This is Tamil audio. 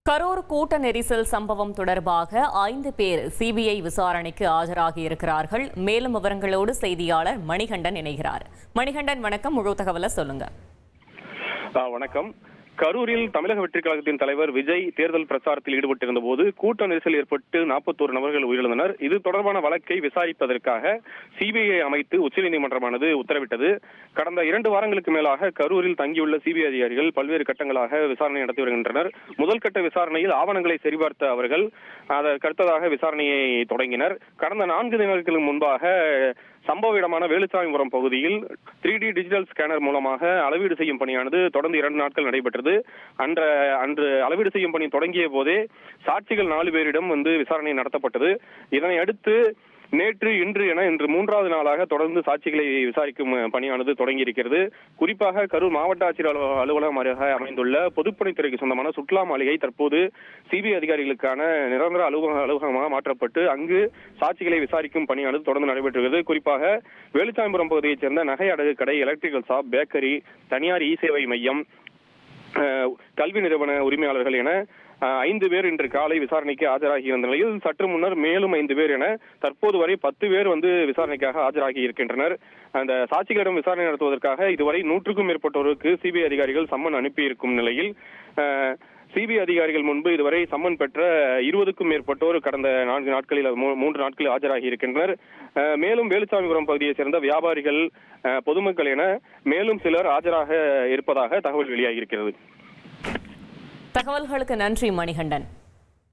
கரூர் கூட்ட நெரிசல் சம்பவம் தொடர்பாக 5 பேர் சிபிஐ விசாரணைக்கு ஆஜராகியிருக்கிறார்கள். மேலும் விவரங்களோடு செய்தியாளர் மணிகண்டன் இணைகிறார். மணிகண்டன், வணக்கம். முழு தகவலை சொல்லுங்க. வணக்கம். கரூரில் தமிழக வெற்றிக் கழகத்தின் தலைவர் விஜய் தேர்தல் பிரச்சாரத்தில் ஈடுபட்டிருந்த போது கூட்ட நெரிசல் ஏற்பட்டு 41 நபர்கள் உயிரிழந்தனர். இது தொடர்பான வழக்கை விசாரிப்பதற்காக சிபிஐ அமைத்து உச்சநீதிமன்றமானது உத்தரவிட்டது. கடந்த 2 வாரங்களுக்கு மேலாக கரூரில் தங்கியுள்ள சிபிஐ அதிகாரிகள் பல்வேறு கட்டங்களாக விசாரணை நடத்தி வருகின்றனர். முதல் கட்ட விசாரணையில் ஆவணங்களை சரிபார்த்த அவர்கள் அதற்கடுத்ததாக விசாரணையை தொடங்கினர். கடந்த 4 தினங்களுக்கு முன்பாக சம்பவ இடமான வேலுச்சாமிபுரம் பகுதியில் 3D டிஜிட்டல் ஸ்கேனர் மூலமாக அளவீடு செய்யும் பணியானது தொடர்ந்து 2 நாட்கள் நடைபெற்றது. அன்று அளவீடு செய்யும் பணி தொடங்கிய போதே சாட்சிகள் 4 பேரிடம் விசாரணை நடத்தப்பட்டது. இதனை அடுத்து நேற்று இன்று 3வது நாளாக தொடர்ந்து சாட்சிகளை விசாரிக்கும் பணியானது தொடங்கி இருக்கிறது. குறிப்பாக கரூர் மாவட்ட ஆட்சியர் அலுவலகமாக அமைந்துள்ள பொதுப்பணித்துறைக்கு சொந்தமான சுற்றுலா மாளிகை தற்போது சிபிஐ அதிகாரிகளுக்கான நிரந்தர அலுவலகமாக மாற்றப்பட்டு அங்கு சாட்சிகளை விசாரிக்கும் பணியானது தொடர்ந்து நடைபெற்றது. குறிப்பாக வேலுச்சாமிபுரம் பகுதியைச் சேர்ந்த நகை அடகு கடை, எலக்ட்ரிக்கல் ஷாப், பேக்கரி, தனியார் சேவை மையம், கல்வி நிறுவன உரிமையாளர்கள் என 5 பேர் இன்று காலை விசாரணைக்கு ஆஜராகி இருந்த நிலையில் சற்று முன்னர் மேலும் 5 பேர் என தற்போது வரை 10 பேர் விசாரணைக்காக ஆஜராகி இருக்கின்றனர். அந்த சாட்சிகளிடம் விசாரணை நடத்துவதற்காக இதுவரை 100க்கும் மேற்பட்டோருக்கு சிபிஐ அதிகாரிகள் சம்மன் அனுப்பியிருக்கும் நிலையில் சிபிஐ அதிகாரிகள் முன்பு இதுவரை சம்மன் பெற்ற 20க்கும் மேற்பட்டோர் கடந்த 3 நாட்களில் ஆஜராகி இருக்கின்றனர். மேலும் வேலுச்சாமிபுரம் பகுதியைச் சேர்ந்த வியாபாரிகள், பொதுமக்கள் என மேலும் சிலர் ஆஜராக இருப்பதாக தகவல் வெளியாகி இருக்கிறது. தகவல்களுக்கு நன்றி மணிகண்டன்.